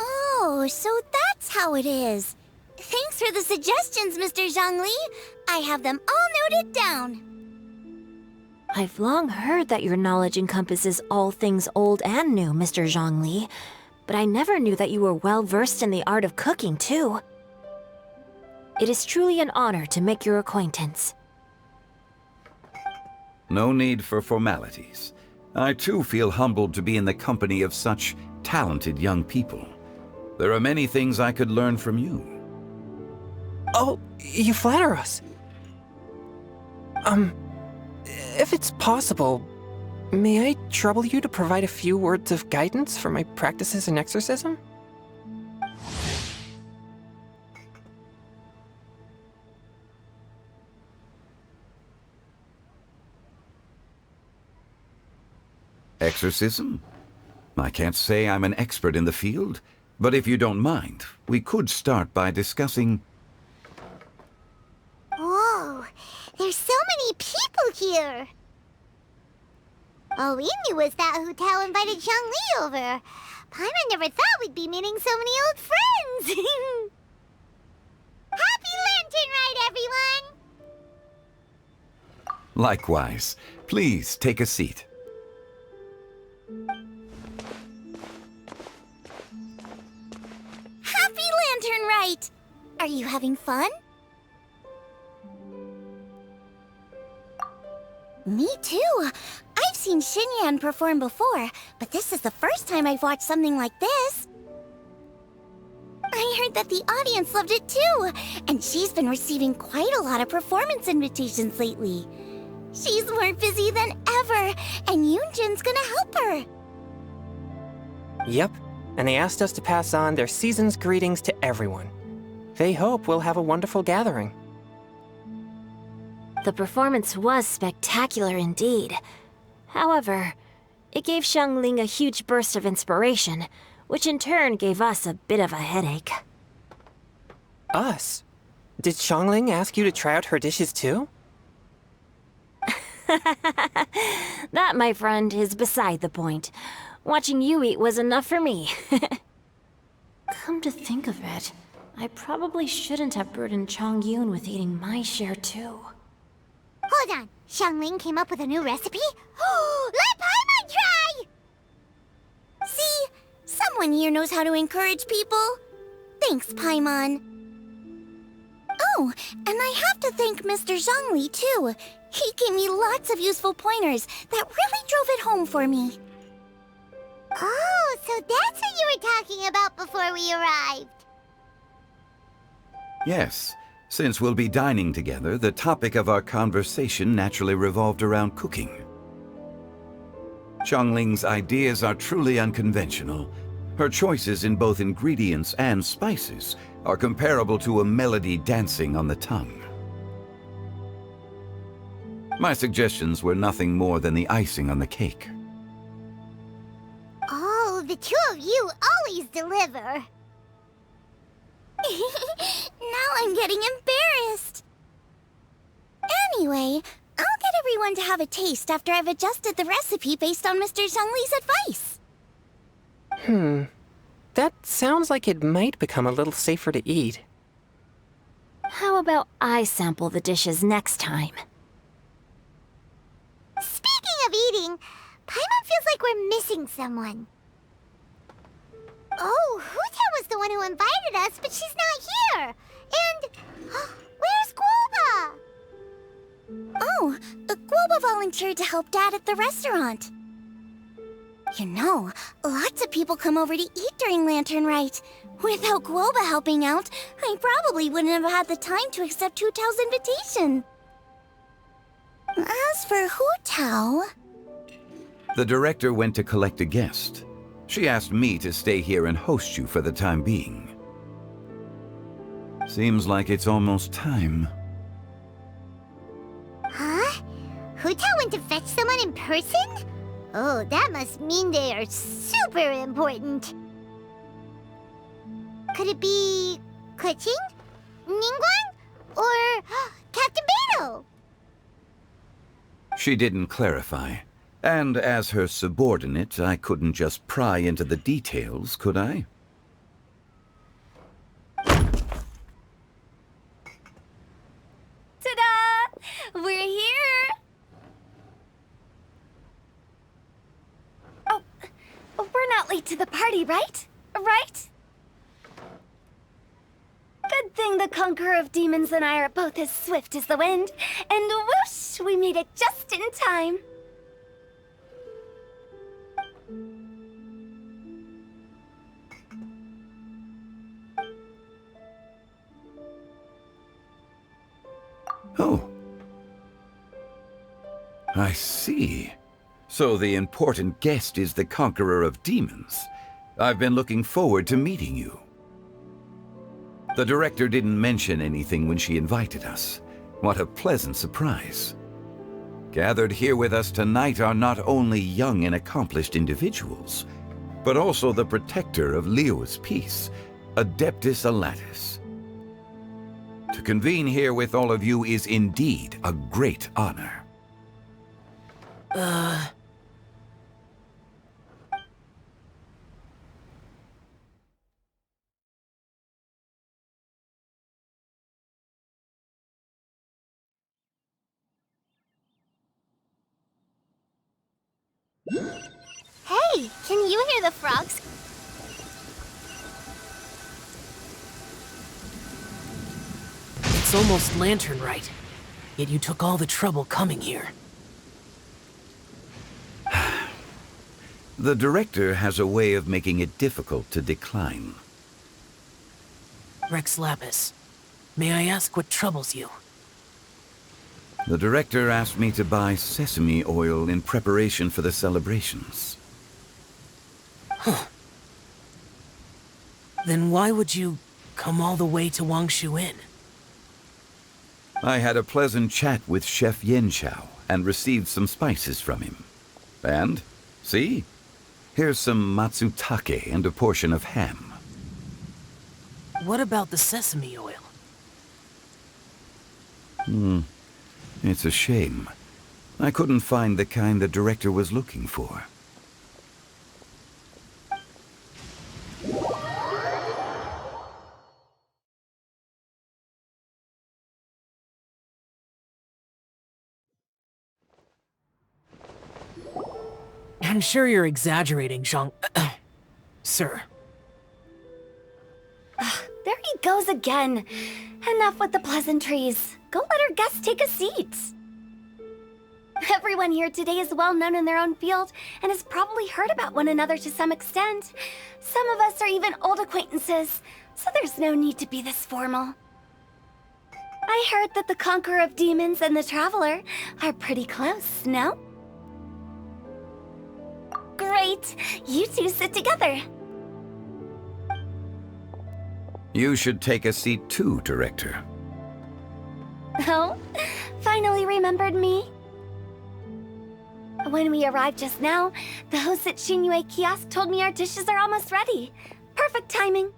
Oh, so that's how it is. Thanks for the suggestions, Mr. Zhongli. I have them all noted down. I've long heard that your knowledge encompasses all things old and new, Mr. Zhongli, but I never knew that you were well versed in the art of cooking, too. It is truly an honor to make your acquaintance. No need for formalities. I too feel humbled to be in the company of such talented young people. There are many things I could learn from you. Oh, you flatter us. If it's possible, may I trouble you to provide a few words of guidance for my practices in exorcism? Exorcism? I can't say I'm an expert in the field, but if you don't mind, we could start by discussing... Whoa, there's so many people here. All we knew was that Hu Tao invited Zhongli over. Paimon never thought we'd be meeting so many old friends. Happy Lantern Ride, everyone! Likewise. Please take a seat. Happy Lantern Rite! Are you having fun? Me too. I've seen Xinyan perform before, but this is the first time I've watched something like this. I heard that the audience loved it too, and she's been receiving quite a lot of performance invitations lately. She's more busy than ever, and Yoonjin's gonna help her. Yep, and they asked us to pass on their season's greetings to everyone. They hope we'll have a wonderful gathering. The performance was spectacular indeed. However, it gave Xiangling a huge burst of inspiration, which in turn gave us a bit of a headache. Us? Did Xiangling ask you to try out her dishes too? That, my friend, is beside the point. Watching you eat was enough for me. Come to think of it, I probably shouldn't have burdened Chongyun with eating my share too. Hold on, Xiangling came up with a new recipe? Let Paimon try! See? Someone here knows how to encourage people. Thanks, Paimon. Oh, and I have to thank Mr. Zhongli, too. He gave me lots of useful pointers that really drove it home for me. Oh, so that's what you were talking about before we arrived. Yes. Since we'll be dining together, the topic of our conversation naturally revolved around cooking. Xiangling's ideas are truly unconventional. Her choices in both ingredients and spices are comparable to a melody dancing on the tongue. My suggestions were nothing more than the icing on the cake. Oh, the two of you always deliver. Now I'm getting embarrassed. Anyway, I'll get everyone to have a taste after I've adjusted the recipe based on Mr. Zhongli's advice. That sounds like it might become a little safer to eat. How about I sample the dishes next time? Speaking of eating, Paimon feels like we're missing someone. Oh, Hu Tao was the one who invited us, but she's not here. And where's Guoba? Oh, Guoba volunteered to help Dad at the restaurant. You know, lots of people come over to eat during Lantern Rite. Without Guoba helping out, I probably wouldn't have had the time to accept Hu Tao's invitation. As for Hu Tao... The director went to collect a guest. She asked me to stay here and host you for the time being. Seems like it's almost time. Huh? Hu Tao went to fetch someone in person? Oh, that must mean they are super important. Could it be Kuching? Ningguang? Or Captain Beto? She didn't clarify. And as her subordinate, I couldn't just pry into the details, could I? Ta-da! We're here! Oh, we're not late to the party, right? Right? Good thing the Conqueror of Demons and I are both as swift as the wind. And whoosh, we made it just in time. Oh. I see. So the important guest is the Conqueror of Demons. I've been looking forward to meeting you. The director didn't mention anything when she invited us. What a pleasant surprise. Gathered here with us tonight are not only young and accomplished individuals, but also the protector of Liyue's peace, Adeptus Alatus. To convene here with all of you is indeed a great honor. Hey, can you hear the frogs? It's almost lantern right. Yet you took all the trouble coming here. The director has a way of making it difficult to decline. Rex Lapis, may I ask what troubles you? The director asked me to buy sesame oil in preparation for the celebrations. Then why would you come all the way to Wangshu Inn? I had a pleasant chat with Chef Yenchao and received some spices from him. And, see? Here's some matsutake and a portion of ham. What about the sesame oil? It's a shame. I couldn't find the kind the director was looking for. I'm sure you're exaggerating, Zhang... Sir. There he goes again. Enough with the pleasantries. Go let our guests take a seat. Everyone here today is well known in their own field and has probably heard about one another to some extent. Some of us are even old acquaintances, so there's no need to be this formal. I heard that the Conqueror of Demons and the Traveler are pretty close, no? Great! You two sit together. You should take a seat too, Director. Oh? Finally remembered me? When we arrived just now, the host at Xinyue Kiosk told me our dishes are almost ready. Perfect timing.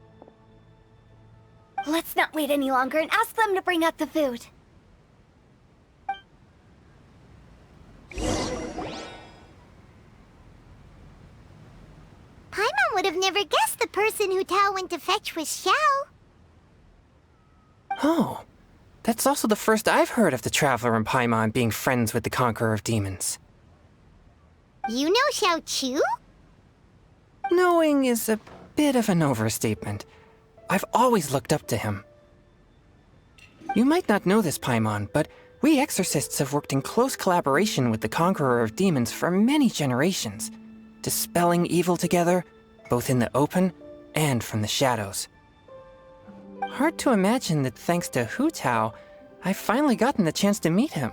Let's not wait any longer and ask them to bring out the food. Paimon would have never guessed the person who Tao went to fetch was Xiao. Oh, that's also the first I've heard of the Traveler and Paimon being friends with the Conqueror of Demons. You know Xiao Chu? Knowing is a bit of an overstatement. I've always looked up to him. You might not know this, Paimon, but we exorcists have worked in close collaboration with the Conqueror of Demons for many generations, dispelling evil together, both in the open and from the shadows. Hard to imagine that thanks to Hu Tao, I've finally gotten the chance to meet him.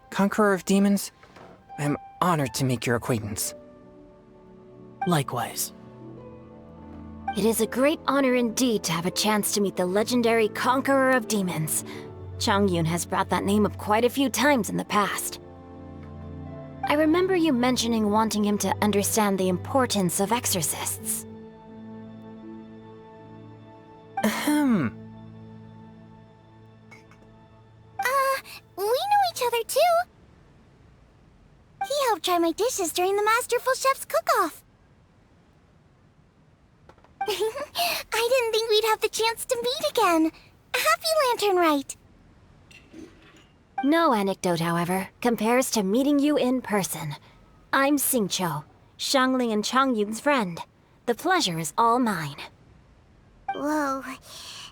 Conqueror of Demons, I'm honored to make your acquaintance. Likewise. It is a great honor indeed to have a chance to meet the legendary Conqueror of Demons. Changyun has brought that name up quite a few times in the past. I remember you mentioning wanting him to understand the importance of exorcists. We know each other too. He helped try my dishes during the Masterful Chef's cook-off. I didn't think we'd have the chance to meet again. Happy Lantern Rite. No anecdote, however, compares to meeting you in person. I'm Xingqiu, Xiangling and Changyun's friend. The pleasure is all mine. Whoa.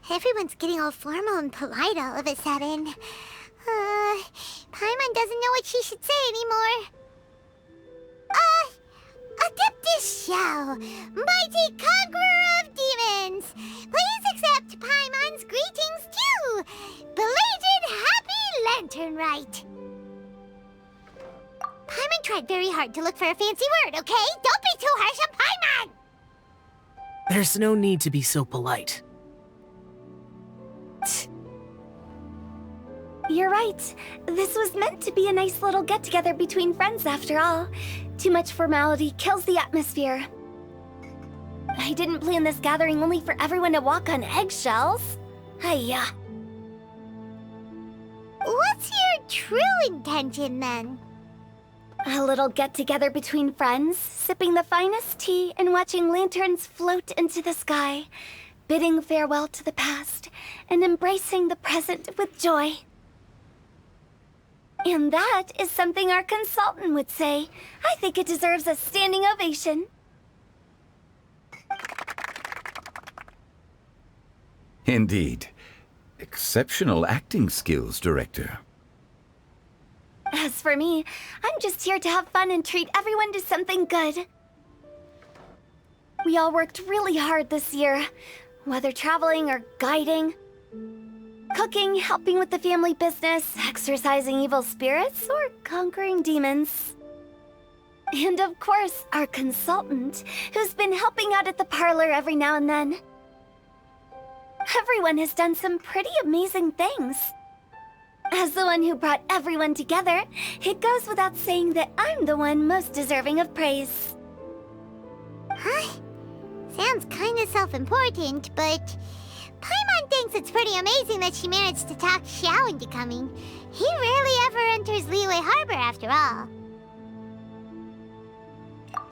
Everyone's getting all formal and polite all of a sudden. Paimon doesn't know what she should say anymore. Adeptus Xiao, mighty conqueror of demons, please accept Paimon's greetings too. Belated Happy Lantern Rite. Paimon tried very hard to look for a fancy word, okay? Don't be too harsh on Paimon! There's no need to be so polite. You're right. This was meant to be a nice little get-together between friends after all. Too much formality kills the atmosphere. I didn't plan this gathering only for everyone to walk on eggshells. Hiya. What's your true intention then? A little get-together between friends, sipping the finest tea and watching lanterns float into the sky, bidding farewell to the past and embracing the present with joy. And that is something our consultant would say. I think it deserves a standing ovation. Indeed. Exceptional acting skills, Director. As for me, I'm just here to have fun and treat everyone to something good. We all worked really hard this year, whether traveling or guiding. Cooking, helping with the family business, exorcising evil spirits, or conquering demons. And of course, our consultant, who's been helping out at the parlor every now and then. Everyone has done some pretty amazing things. As the one who brought everyone together, it goes without saying that I'm the one most deserving of praise. Huh? Sounds kinda self-important, but Paimon thinks it's pretty amazing that she managed to talk Xiao into coming. He rarely ever enters Liyue Harbor after all.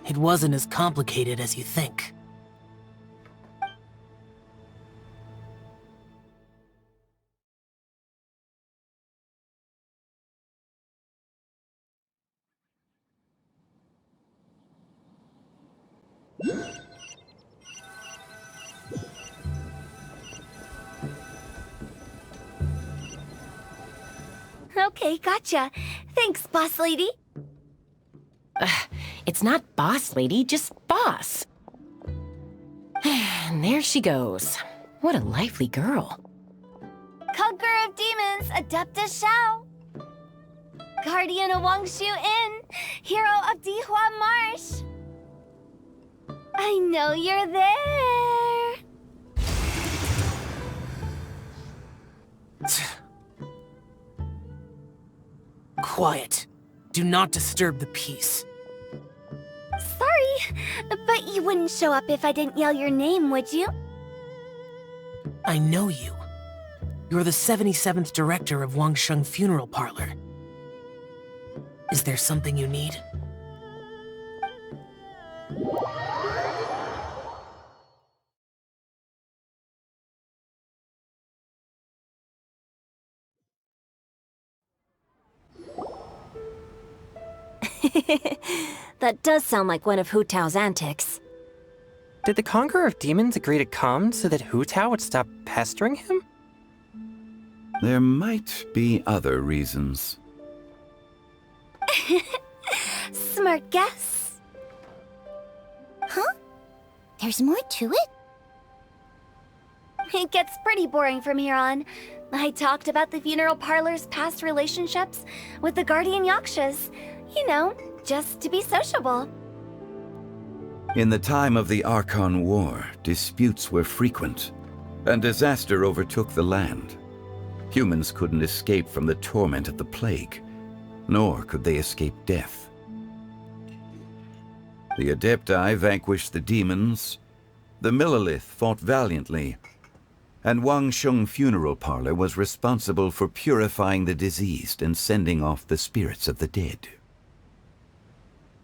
It wasn't as complicated as you think. Okay, gotcha. Thanks, boss lady. It's not boss lady, just boss. And there she goes. What a lively girl. Conqueror of demons, Adeptus Xiao. Guardian of Wangshu Inn, hero of Dihua Marsh. I know you're there. Quiet. Do not disturb the peace. Sorry, but you wouldn't show up if I didn't yell your name, would you? I know you. You're the 77th director of Wangsheng Funeral Parlor. Is there something you need? That does sound like one of Hu Tao's antics. Did the Conqueror of Demons agree to come so that Hu Tao would stop pestering him? There might be other reasons. Smart guess. Huh? There's more to it? It gets pretty boring from here on. I talked about the funeral parlor's past relationships with the guardian yakshas. You know, just to be sociable. In the time of the Archon War, disputes were frequent, and disaster overtook the land. Humans couldn't escape from the torment of the plague, nor could they escape death. The Adepti vanquished the demons, the Millelith fought valiantly, and Wangsheng Funeral Parlor was responsible for purifying the diseased and sending off the spirits of the dead.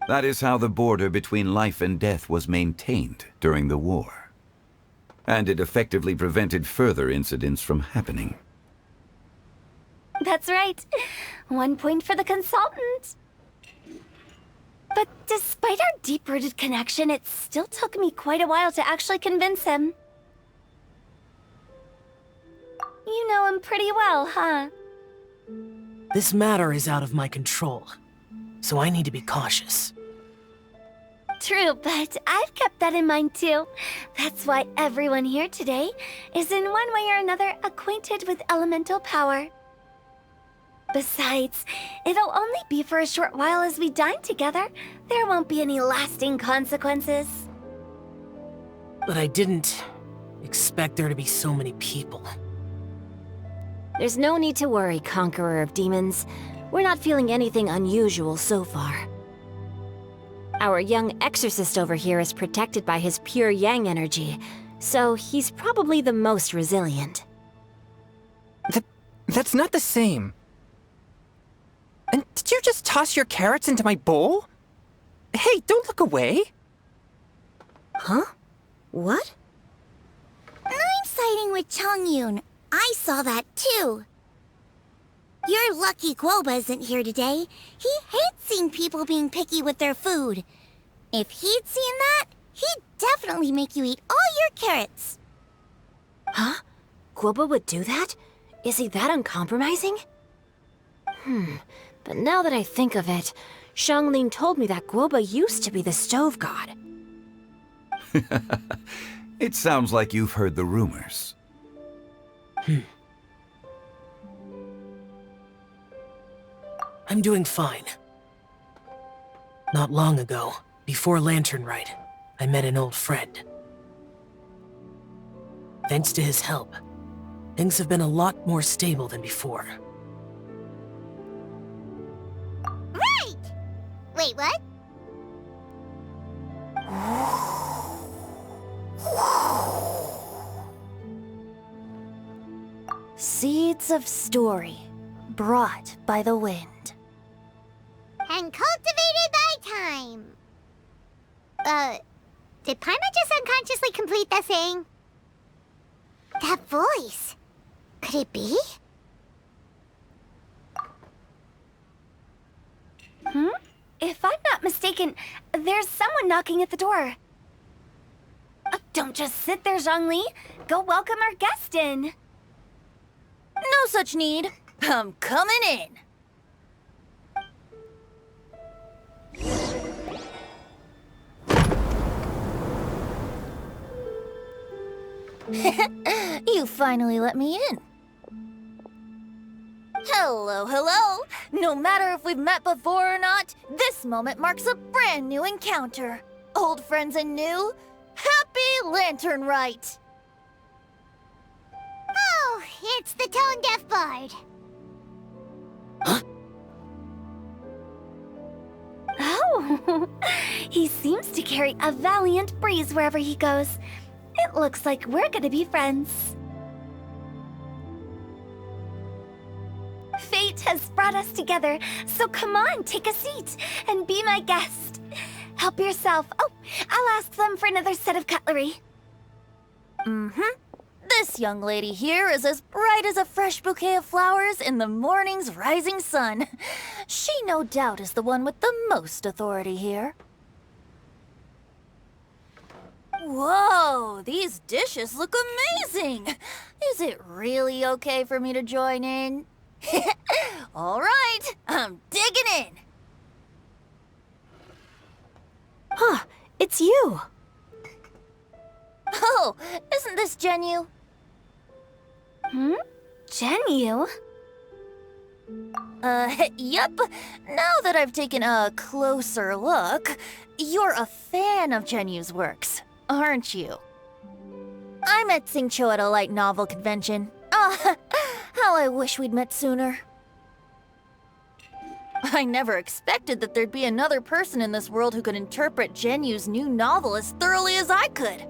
That is how the border between life and death was maintained during the war. And it effectively prevented further incidents from happening. That's right. 1 point for the consultant. But despite our deep-rooted connection, it still took me quite a while to actually convince him. You know him pretty well, huh? This matter is out of my control, so I need to be cautious. True, but I've kept that in mind too. That's why everyone here today is in one way or another acquainted with elemental power. Besides, it'll only be for a short while as we dine together. There won't be any lasting consequences. But I didn't expect there to be so many people. There's no need to worry, Conqueror of Demons. We're not feeling anything unusual so far. Our young exorcist over here is protected by his pure yang energy, so he's probably the most resilient. That's not the same. And did you just toss your carrots into my bowl? Hey, don't look away. Huh? What? I'm siding with Chongyun. I saw that too. You're lucky Guoba isn't here today. He hates seeing people being picky with their food. If he'd seen that, he'd definitely make you eat all your carrots. Huh? Guoba would do that? Is he that uncompromising? But now that I think of it, Xianglin told me that Guoba used to be the stove god. It sounds like you've heard the rumors. I'm doing fine. Not long ago, before Lantern Rite, I met an old friend. Thanks to his help, things have been a lot more stable than before. Right! Wait, what? Seeds of story, brought by the wind. And cultivated by time. Did Paimon just unconsciously complete the thing? That voice. Could it be? If I'm not mistaken, there's someone knocking at the door. Don't just sit there, Zhongli. Go welcome our guest in. No such need. I'm coming in. You finally let me in. Hello, hello. No matter if we've met before or not, this moment marks a brand new encounter. Old friends and new, happy Lantern Rite. Oh, it's the tone-deaf bard. Oh, he seems to carry a valiant breeze wherever he goes. It looks like we're gonna be friends. Fate has brought us together, so come on, take a seat and be my guest. Help yourself. Oh, I'll ask them for another set of cutlery. This young lady here is as bright as a fresh bouquet of flowers in the morning's rising sun. She no doubt is the one with the most authority here. Whoa, these dishes look amazing! Is it really okay for me to join in? All right, I'm digging in. Huh, it's you. Oh, isn't this Genyu? Genyu? Yep. Now that I've taken a closer look, you're a fan of Genyu's works, aren't you? I met Xingqiu at a light novel convention. How I wish we'd met sooner. I never expected that there'd be another person in this world who could interpret Genyu's new novel as thoroughly as I could.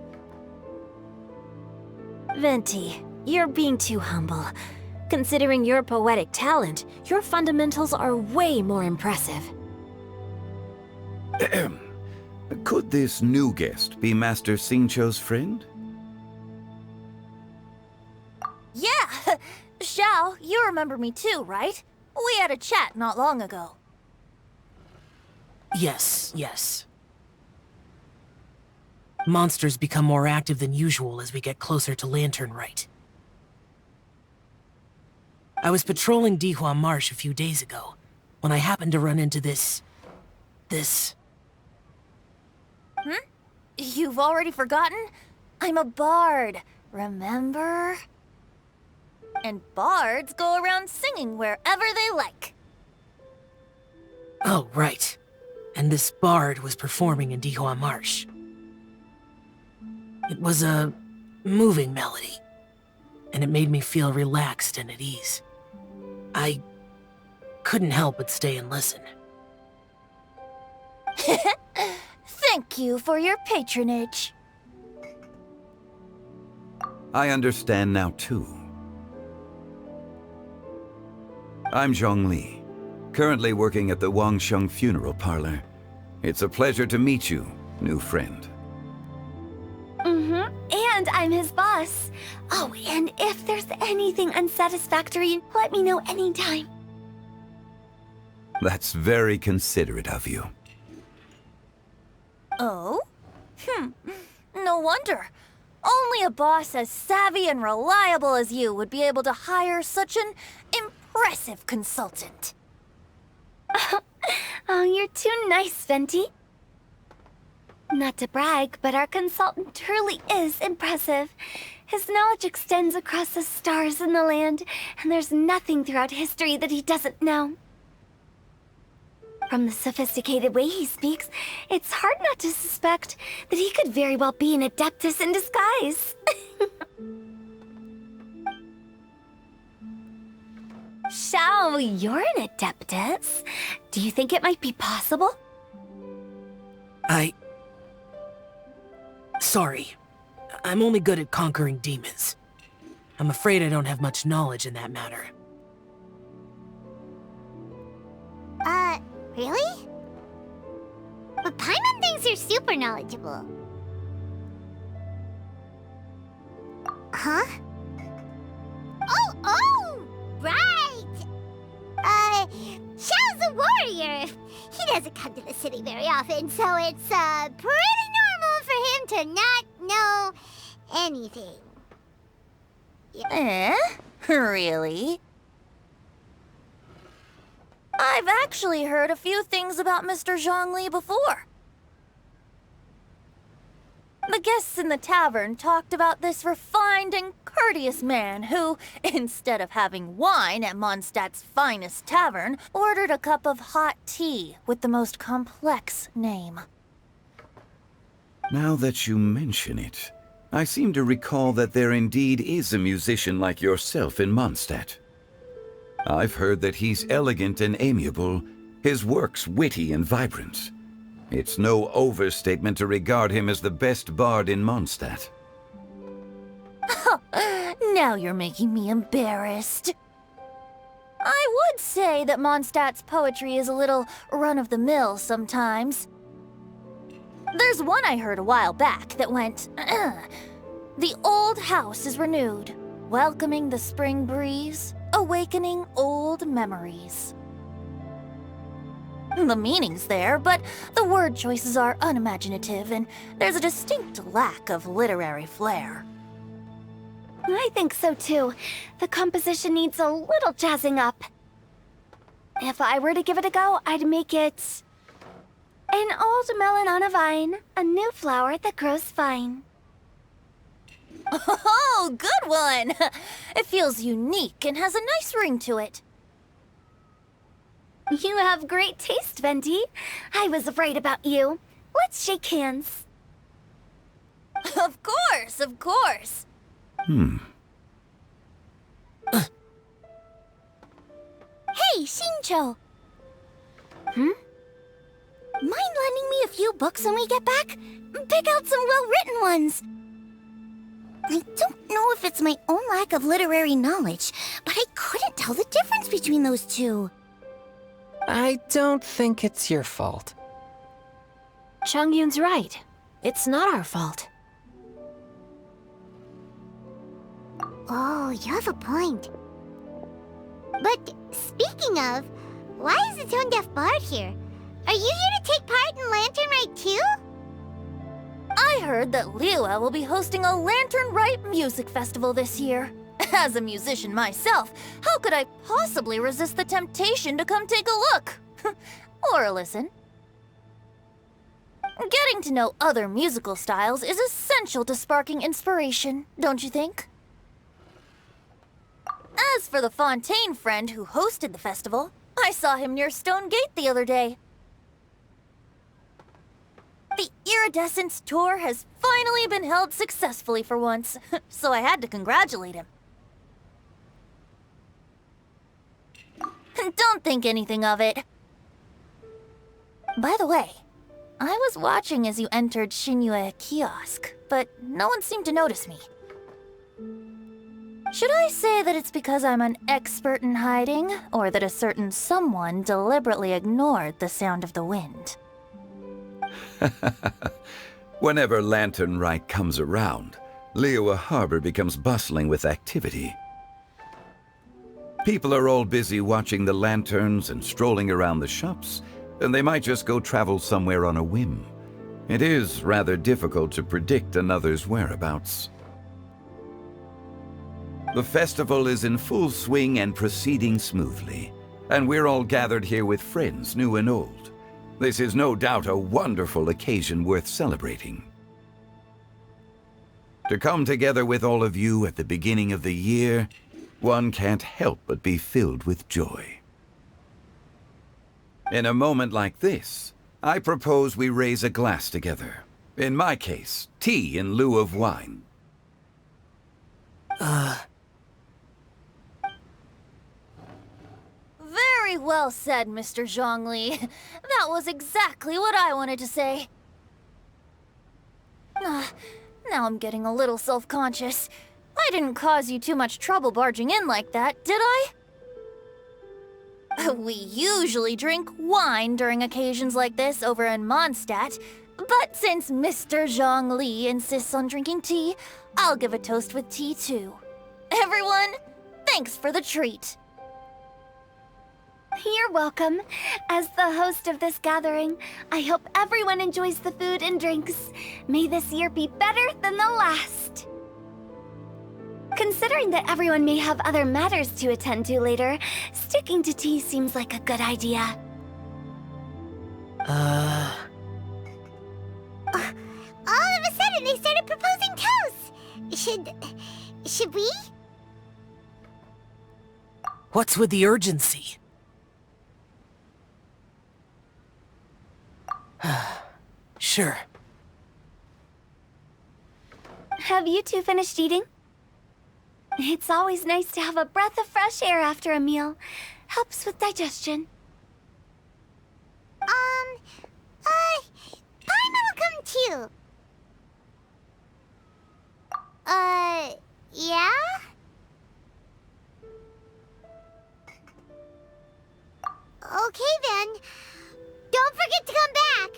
Venti, you're being too humble. Considering your poetic talent, your fundamentals are way more impressive. Could this new guest be Master Xingqiu's friend? Yeah! Xiao, you remember me too, right? We had a chat not long ago. Yes, yes. Monsters become more active than usual as we get closer to Lantern Rite. I was patrolling Dihua Marsh a few days ago, when I happened to run into this... You've already forgotten? I'm a bard, remember? And bards go around singing wherever they like. Oh, right. And this bard was performing in Dihua Marsh. It was a moving melody, and it made me feel relaxed and at ease. I couldn't help but stay and listen. Thank you for your patronage. I understand now, too. I'm Zhongli, currently working at the Wangsheng Funeral Parlor. It's a pleasure to meet you, new friend. And I'm his boss. Oh, and if there's anything unsatisfactory, let me know anytime. That's very considerate of you. Oh? No wonder. Only a boss as savvy and reliable as you would be able to hire such an impressive consultant. Oh, you're too nice, Venti. Not to brag, but our consultant truly is impressive. His knowledge extends across the stars and the land, and there's nothing throughout history that he doesn't know. From the sophisticated way he speaks, it's hard not to suspect that he could very well be an adeptus in disguise. Xiao, you're an adeptus. Do you think it might be possible? Sorry. I'm only good at conquering demons. I'm afraid I don't have much knowledge in that matter. Really? But Paimon thinks you're super knowledgeable. Huh? Oh, right! Xiao's a warrior. He doesn't come to the city very often, so it's, pretty normal for him to not know anything. Really? I've actually heard a few things about Mr. Zhongli before. The guests in the tavern talked about this refined and courteous man who, instead of having wine at Mondstadt's finest tavern, ordered a cup of hot tea with the most complex name. Now that you mention it, I seem to recall that there indeed is a musician like yourself in Mondstadt. I've heard that he's elegant and amiable, his works witty and vibrant. It's no overstatement to regard him as the best bard in Mondstadt. Now you're making me embarrassed. I would say that Mondstadt's poetry is a little run-of-the-mill sometimes. There's one I heard a while back that went, "The old house is renewed, welcoming the spring breeze, awakening old memories." The meaning's there, but the word choices are unimaginative, and there's a distinct lack of literary flair. I think so too. The composition needs a little jazzing up. If I were to give it a go, I'd make it... An old melon on a vine, a new flower that grows fine. Oh, good one! It feels unique and has a nice ring to it. You have great taste, Venti. I was right about you. Let's shake hands. Of course, of course. Hey, Xingqiu! Mind lending me a few books when we get back? Pick out some well-written ones. I don't know if it's my own lack of literary knowledge, but I couldn't tell the difference between those two. I don't think it's your fault. Chongyun's right. It's not our fault. Oh, you have a point. But speaking of, why is the tone-deaf bard here? Are you here to take part in Lantern Rite too? I heard that Liyue will be hosting a Lantern Rite music festival this year. As a musician myself, how could I possibly resist the temptation to come take a look? Or listen. Getting to know other musical styles is essential to sparking inspiration, don't you think? As for the Fontaine friend who hosted the festival, I saw him near Stone Gate the other day. The Iridescence tour has finally been held successfully for once, so I had to congratulate him. Don't think anything of it. By the way, I was watching as you entered Shinyue Kiosk, but no one seemed to notice me. Should I say that it's because I'm an expert in hiding, or that a certain someone deliberately ignored the sound of the wind? Whenever Lantern Rite comes around, Liyue Harbor becomes bustling with activity. People are all busy watching the lanterns and strolling around the shops, and they might just go travel somewhere on a whim. It is rather difficult to predict another's whereabouts. The festival is in full swing and proceeding smoothly, and we're all gathered here with friends, new and old. This is no doubt a wonderful occasion worth celebrating. To come together with all of you at the beginning of the year, one can't help but be filled with joy. In a moment like this, I propose we raise a glass together. In my case, tea in lieu of wine. Very well said, Mr. Zhongli. That was exactly what I wanted to say. Now I'm getting a little self-conscious. I didn't cause you too much trouble barging in like that, did I? We usually drink wine during occasions like this over in Mondstadt, but since Mr. Zhongli insists on drinking tea, I'll give a toast with tea too. Everyone, thanks for the treat. You're welcome. As the host of this gathering, I hope everyone enjoys the food and drinks. May this year be better than the last. Considering that everyone may have other matters to attend to later, sticking to tea seems like a good idea. All of a sudden, they started proposing toasts. Should we? What's with the urgency? Sure. Have you two finished eating? It's always nice to have a breath of fresh air after a meal. Helps with digestion. Paimon will come too. Yeah? Okay then. Don't forget to come back.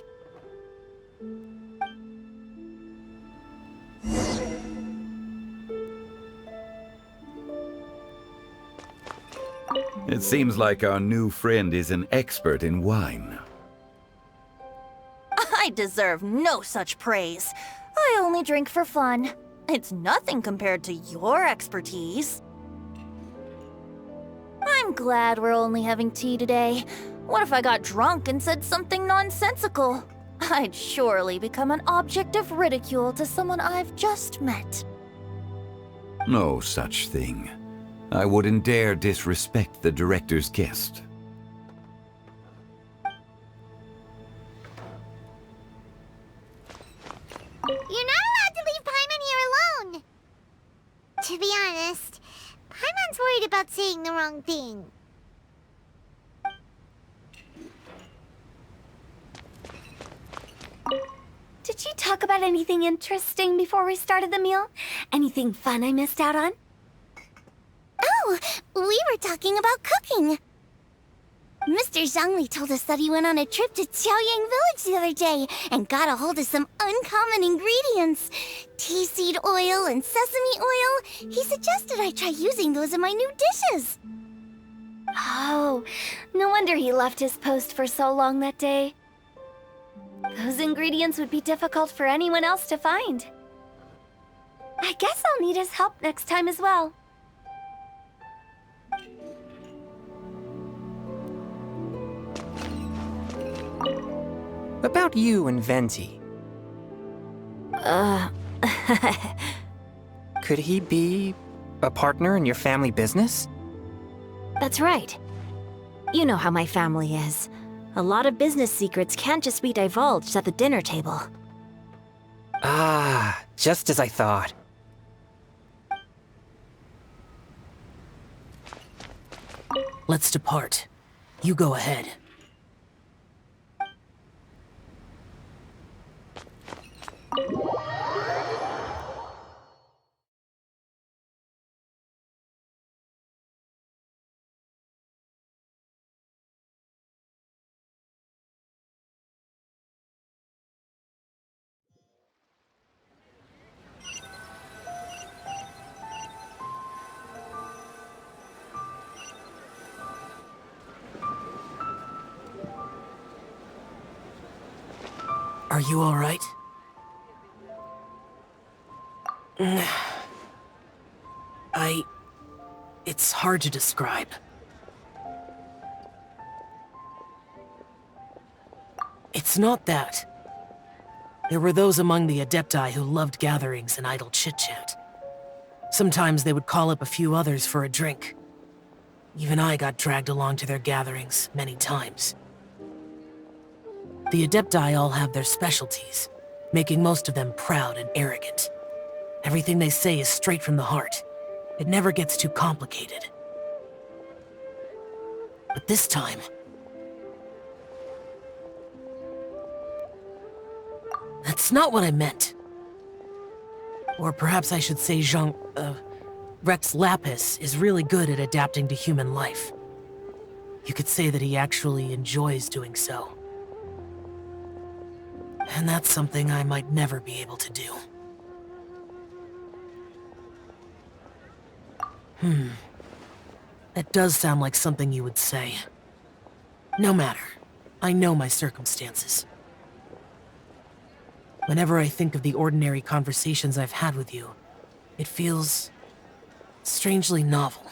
It seems like our new friend is an expert in wine. I deserve no such praise. I only drink for fun. It's nothing compared to your expertise. I'm glad we're only having tea today. What if I got drunk and said something nonsensical? I'd surely become an object of ridicule to someone I've just met. No such thing. I wouldn't dare disrespect the director's guest. You're not allowed to leave Paimon here alone. To be honest, Paimon's worried about saying the wrong thing. Did Did you talk about anything interesting before we started the meal? Anything fun I missed out on? Oh, we were talking about cooking. Mr. Zhongli told us that he went on a trip to Xiaoyang Village the other day and got a hold of some uncommon ingredients. Tea seed oil and sesame oil. He suggested I try using those in my new dishes. Oh, no wonder he left his post for so long that day. Those ingredients would be difficult for anyone else to find. I guess I'll need his help next time as well. About you and Venti. Could he be a partner in your family business? That's right. You know how my family is. A lot of business secrets can't just be divulged at the dinner table. Ah, just as I thought. Let's depart. You go ahead. Are you all right? It's hard to describe. It's not that. There were those among the Adepti who loved gatherings and idle chit-chat. Sometimes they would call up a few others for a drink. Even I got dragged along to their gatherings many times. The Adepti all have their specialties, making most of them proud and arrogant. Everything they say is straight from the heart. It never gets too complicated. But this time... That's not what I meant. Or perhaps I should say Rex Lapis is really good at adapting to human life. You could say that he actually enjoys doing so. And that's something I might never be able to do. That does sound like something you would say. No matter. I know my circumstances. Whenever I think of the ordinary conversations I've had with you, it feels strangely novel.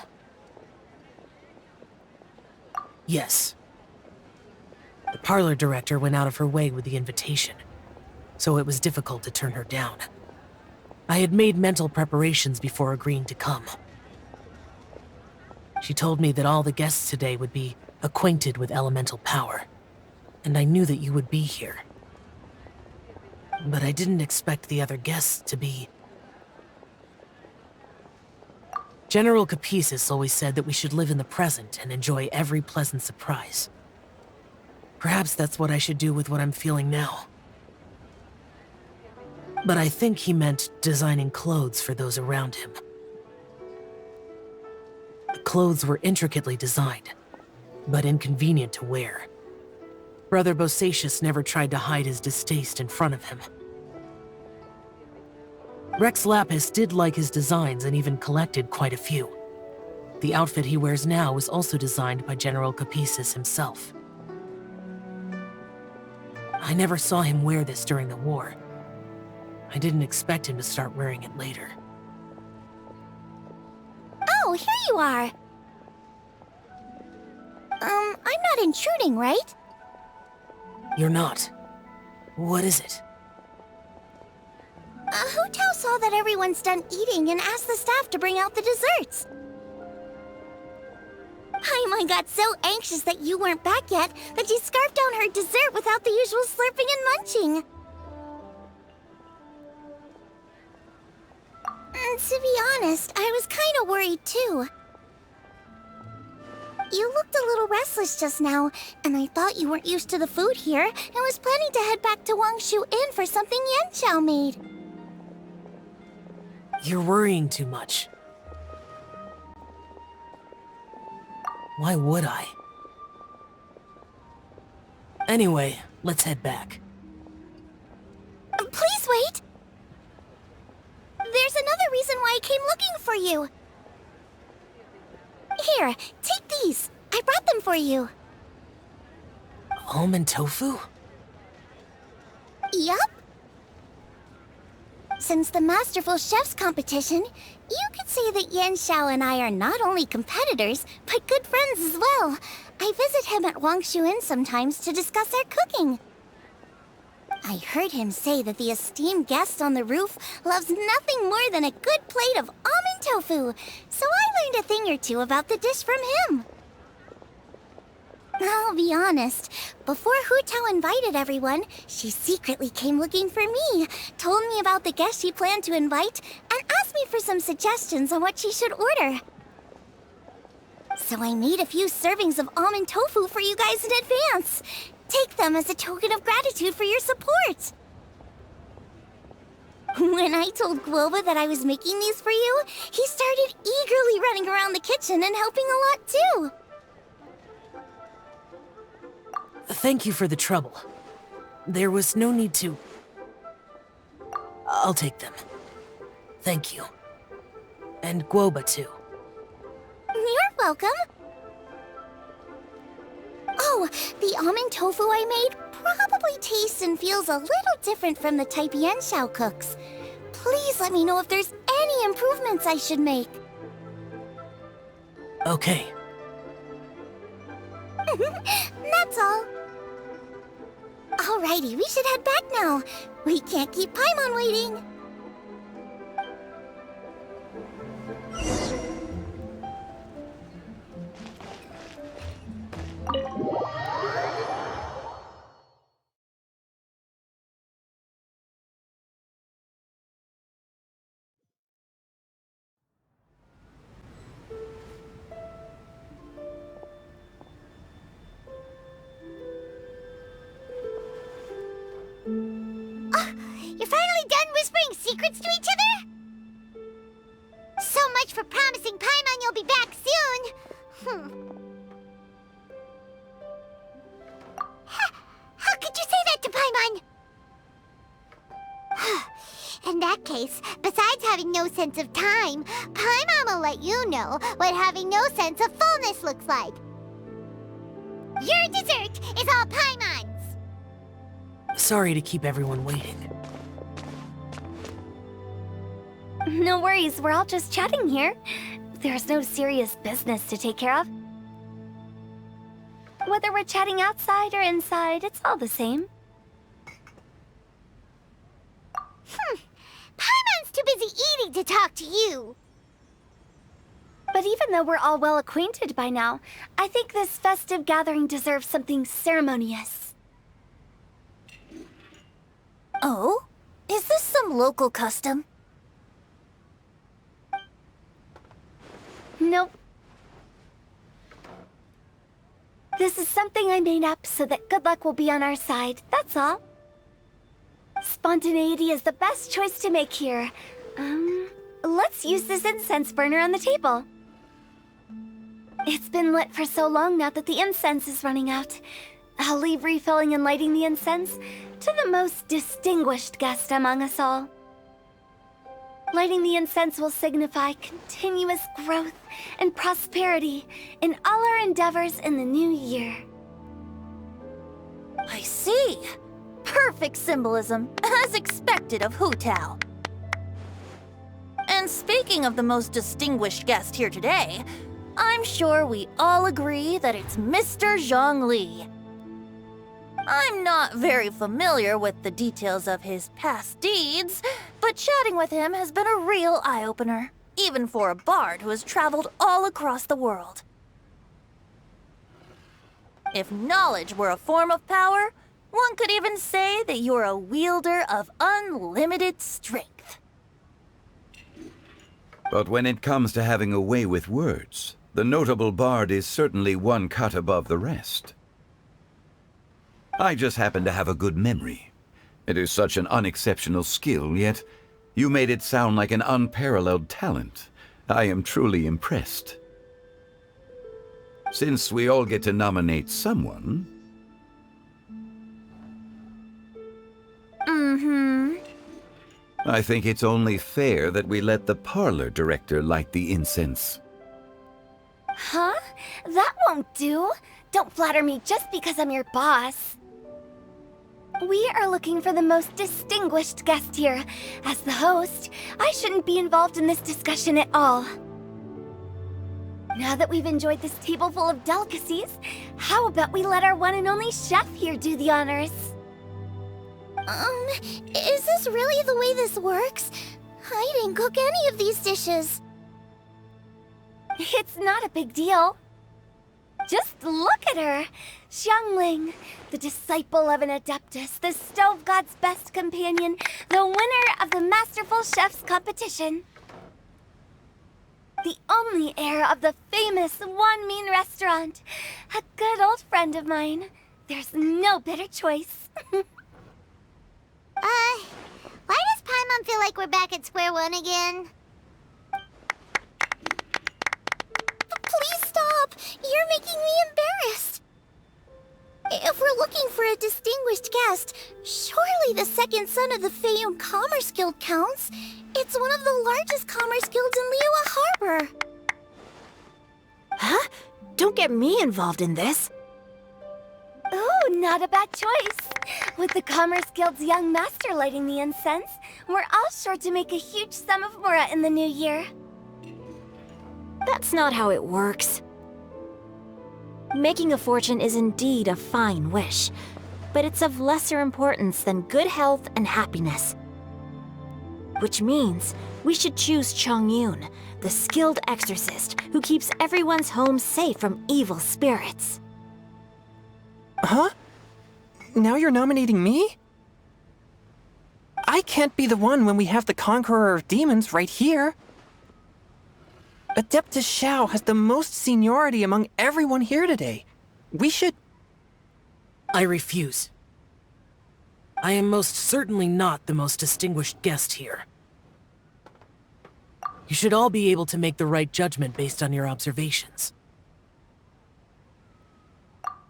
Yes. The parlor director went out of her way with the invitation, so it was difficult to turn her down. I had made mental preparations before agreeing to come. She told me that all the guests today would be acquainted with elemental power, and I knew that you would be here. But I didn't expect the other guests to be... General Capisis always said that we should live in the present and enjoy every pleasant surprise. Perhaps that's what I should do with what I'm feeling now. But I think he meant designing clothes for those around him. The clothes were intricately designed, but inconvenient to wear. Brother Bosacius never tried to hide his distaste in front of him. Rex Lapis did like his designs and even collected quite a few. The outfit he wears now was also designed by General Capisis himself. I never saw him wear this during the war. I didn't expect him to start wearing it later. Oh, here you are. I'm not intruding, right? You're not. What is it? Hu Tao saw that everyone's done eating and asked the staff to bring out the desserts. Paimon got so anxious that you weren't back yet that she scarfed down her dessert without the usual slurping and munching. To be honest, I was kind of worried too. You looked a little restless just now, and I thought you weren't used to the food here and was planning to head back to Wangshu Inn for something Yanxiao made. You're worrying too much. Why would I? Anyway, let's head back. Please wait! There's another reason why I came looking for you. Here, take these. I brought them for you. Almond tofu? Yup. Since the Masterful Chef's competition, you could say that Yanxiao and I are not only competitors, but good friends as well. I visit him at Wangshu Inn sometimes to discuss our cooking. I heard him say that the esteemed guest on the roof loves nothing more than a good plate of almond tofu, so I learned a thing or two about the dish from him. I'll be honest, before Hu Tao invited everyone, she secretly came looking for me, told me about the guest she planned to invite, and asked me for some suggestions on what she should order. So I made a few servings of almond tofu for you guys in advance. Take them as a token of gratitude for your support. When I told Guoba that I was making these for you, he started eagerly running around the kitchen and helping a lot too. Thank you for the trouble. There was no need to... I'll take them. Thank you. And Guoba too. You're welcome. Oh, the almond tofu I made probably tastes and feels a little different from the type Yanxiao cooks. Please let me know if there's any improvements I should make. Okay. That's all. Alrighty, we should head back now. We can't keep Paimon waiting. You're finally done whispering secrets to each other? So much for promising Paimon you'll be back soon. How could you say that to Paimon? In that case, besides having no sense of time, Paimon will let you know what having no sense of fullness looks like. Your dessert is all Paimon's! Sorry to keep everyone waiting. No worries, we're all just chatting here. There's no serious business to take care of. Whether we're chatting outside or inside, it's all the same. Paimon's too busy eating to talk to you! But even though we're all well acquainted by now, I think this festive gathering deserves something ceremonious. Oh? Is this some local custom? Nope. This is something I made up so that good luck will be on our side, that's all. Spontaneity is the best choice to make here. Let's use this incense burner on the table. It's been lit for so long now that the incense is running out. I'll leave refilling and lighting the incense to the most distinguished guest among us all. Lighting the incense will signify continuous growth and prosperity in all our endeavors in the new year. I see. Perfect symbolism, as expected of Hu Tao. And speaking of the most distinguished guest here today, I'm sure we all agree that it's Mr. Zhongli. I'm not very familiar with the details of his past deeds, but chatting with him has been a real eye-opener, even for a bard who has traveled all across the world. If knowledge were a form of power, one could even say that you're a wielder of unlimited strength. But when it comes to having a way with words, The notable bard is certainly one cut above the rest. I just happen to have a good memory. It is such an unexceptional skill, yet you made it sound like an unparalleled talent. I am truly impressed. Since we all get to nominate someone... I think it's only fair that we let the parlor director light the incense. Huh? That won't do. Don't flatter me just because I'm your boss. We are looking for the most distinguished guest here. As the host, I shouldn't be involved in this discussion at all. Now that we've enjoyed this table full of delicacies, how about we let our one and only chef here do the honors? Is this really the way this works? I didn't cook any of these dishes. It's not a big deal. Just look at her! Xiangling, the disciple of an adeptus, the stove god's best companion, the winner of the Masterful Chef's competition. The only heir of the famous One Mean restaurant. A good old friend of mine. There's no better choice. Why does Paimon feel like we're back at square one again? Please stop! You're making me embarrassed! If we're looking for a distinguished guest, surely the second son of the Feiyun Commerce Guild counts. It's one of the largest commerce guilds in Liyue Harbor. Huh? Don't get me involved in this. Ooh, not a bad choice. With the Commerce Guild's young master lighting the incense, we're all sure to make a huge sum of mora in the new year. That's not how it works. Making a fortune is indeed a fine wish, but it's of lesser importance than good health and happiness. Which means we should choose Chongyun, the skilled exorcist who keeps everyone's home safe from evil spirits. Huh? Now you're nominating me? I can't be the one when we have the Conqueror of Demons right here. Adeptus Xiao has the most seniority among everyone here today. We should... I refuse. I am most certainly not the most distinguished guest here. You should all be able to make the right judgment based on your observations.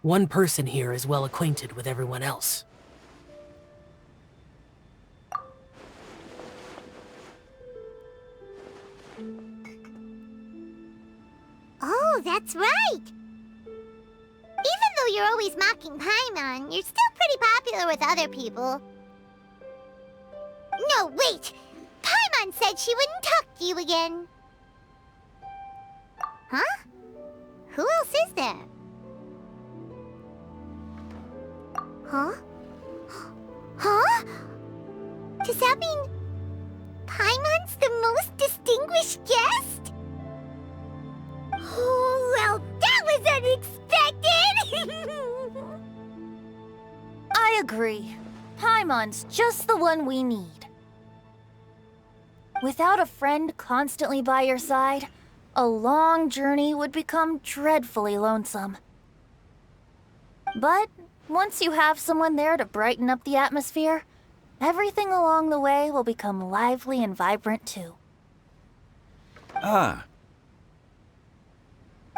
One person here is well acquainted with everyone else. Oh, that's right! Even though you're always mocking Paimon, you're still pretty popular with other people. No, wait! Paimon said she wouldn't talk to you again. Huh? Who else is there? Huh? Huh? Does that mean Paimon's the most distinguished guest? Oh, well, that was unexpected! I agree. Paimon's just the one we need. Without a friend constantly by your side, a long journey would become dreadfully lonesome. But once you have someone there to brighten up the atmosphere, everything along the way will become lively and vibrant too. Ah.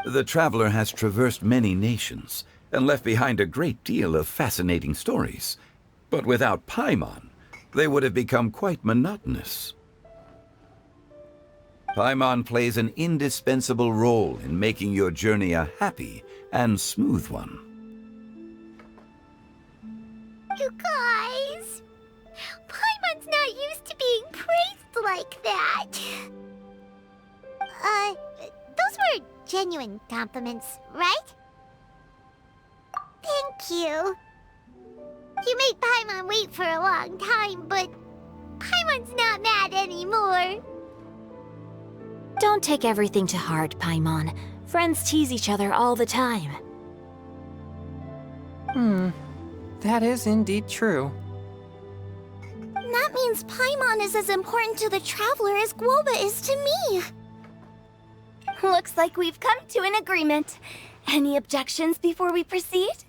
The traveler has traversed many nations and left behind a great deal of fascinating stories. But without Paimon, they would have become quite monotonous. Paimon plays an indispensable role in making your journey a happy and smooth one. You guys, Paimon's not used to being praised like that. Those were genuine compliments, right? Thank you. You made Paimon wait for a long time, but Paimon's not mad anymore. Don't take everything to heart, Paimon. Friends tease each other all the time. That is indeed true. That means Paimon is as important to the traveler as Guoba is to me. Looks like we've come to an agreement. Any objections before we proceed?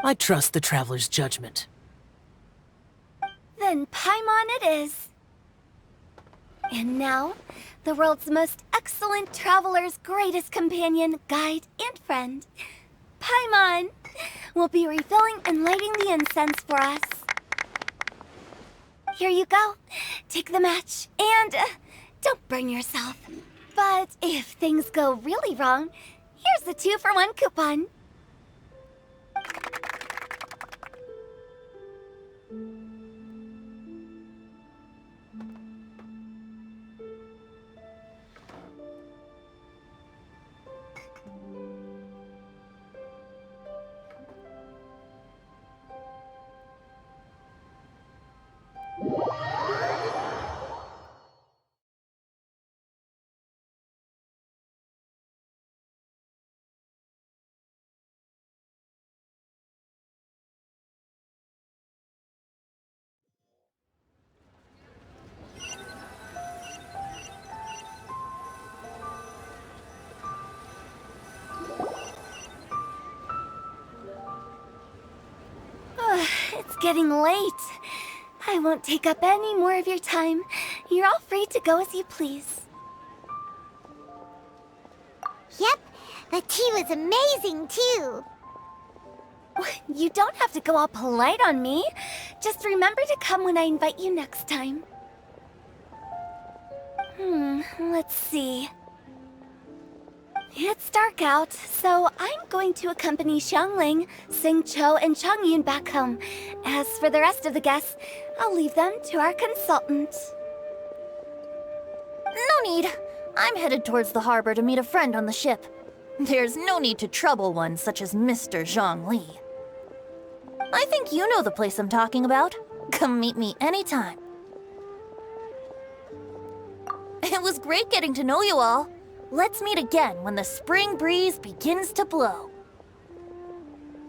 I trust the traveler's judgment. Then Paimon it is. And now, the world's most excellent traveler's greatest companion, guide, and friend, Paimon, will be refilling and lighting the incense for us. Here you go. Take the match, and don't burn yourself. But if things go really wrong, here's a 2-for-1 coupon. It's getting late. I won't take up any more of your time. You're all free to go as you please. Yep, the tea was amazing too. You don't have to go all polite on me. Just remember to come when I invite you next time. Let's see. It's dark out, so I'm going to accompany Xiangling, Xingqiu, and Changyun back home. As for the rest of the guests, I'll leave them to our consultant. No need. I'm headed towards the harbor to meet a friend on the ship. There's no need to trouble one such as Mr. Zhongli. I think you know the place I'm talking about. Come meet me anytime. It was great getting to know you all. Let's meet again when the spring breeze begins to blow.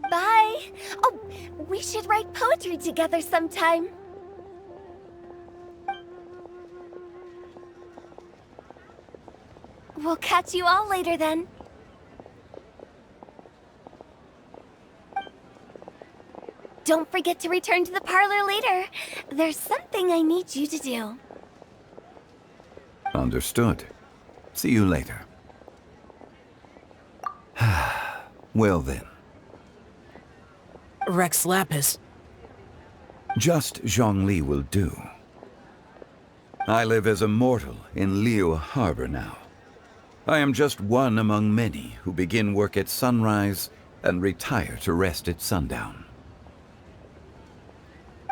Bye! Oh, we should write poetry together sometime. We'll catch you all later then. Don't forget to return to the parlor later. There's something I need you to do. Understood. See you later. Well then. Rex Lapis. Just Zhongli will do. I live as a mortal in Liu Harbor now. I am just one among many who begin work at sunrise and retire to rest at sundown.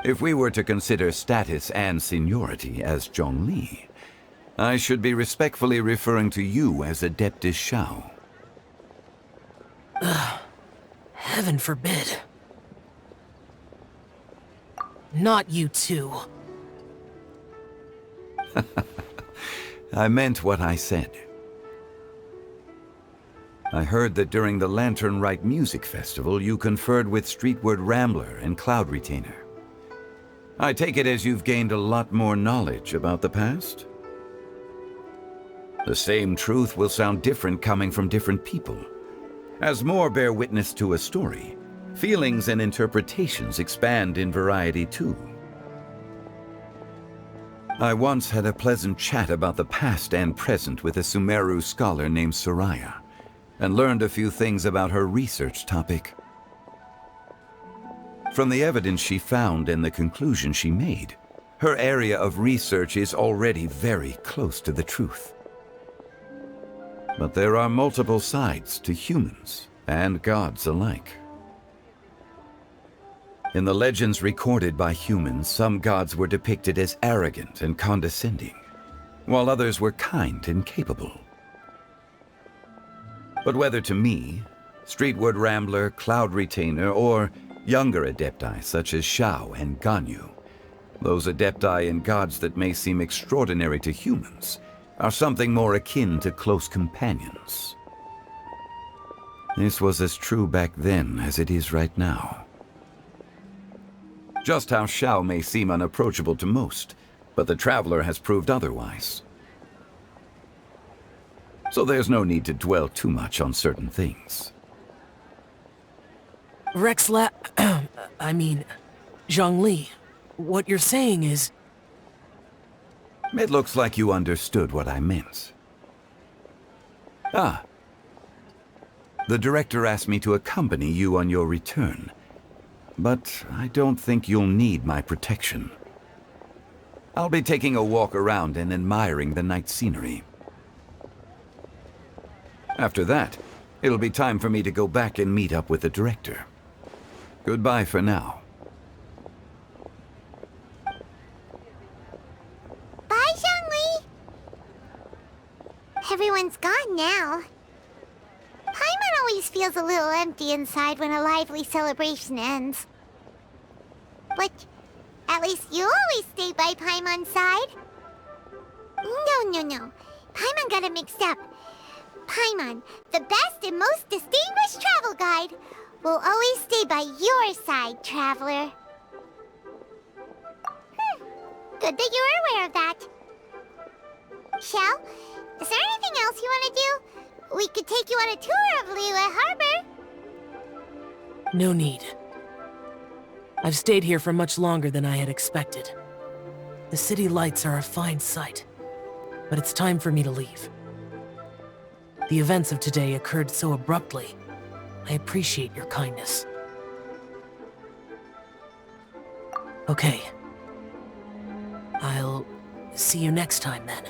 If we were to consider status and seniority as Zhongli, I should be respectfully referring to you as Adeptus Shao. Heaven forbid. Not you too. I meant what I said. I heard that during the Lantern Rite Music Festival, you conferred with Streetward Rambler and Cloud Retainer. I take it as you've gained a lot more knowledge about the past? The same truth will sound different coming from different people. As more bear witness to a story, feelings and interpretations expand in variety too. I once had a pleasant chat about the past and present with a Sumeru scholar named Soraya, and learned a few things about her research topic. From the evidence she found and the conclusion she made, her area of research is already very close to the truth. But there are multiple sides to humans and gods alike. In the legends recorded by humans, some gods were depicted as arrogant and condescending, while others were kind and capable. But whether to me, Streetward Rambler, Cloud Retainer, or younger adepti such as Shao and Ganyu, those adepti and gods that may seem extraordinary to humans, are something more akin to close companions. This was as true back then as it is right now. Just how Shao may seem unapproachable to most, but the Traveler has proved otherwise. so there's no need to dwell too much on certain things. I mean, Zhongli, what you're saying is... It looks like you understood what I meant. Ah. The director asked me to accompany you on your return, but I don't think you'll need my protection. I'll be taking a walk around and admiring the night scenery. After that, it'll be time for me to go back and meet up with the director. Goodbye for now. Bye, Zhongli! Everyone's gone now. Paimon always feels a little empty inside when a lively celebration ends. But at least you always stay by Paimon's side. No. Paimon got it mixed up. Paimon, the best and most distinguished travel guide, will always stay by your side, traveler. Good that you were aware of that. Shell, is there anything else you want to do? We could take you on a tour of Liyue Harbor. No need. I've stayed here for much longer than I had expected. The city lights are a fine sight, but it's time for me to leave. The events of today occurred so abruptly. I appreciate your kindness. Okay. I'll see you next time then.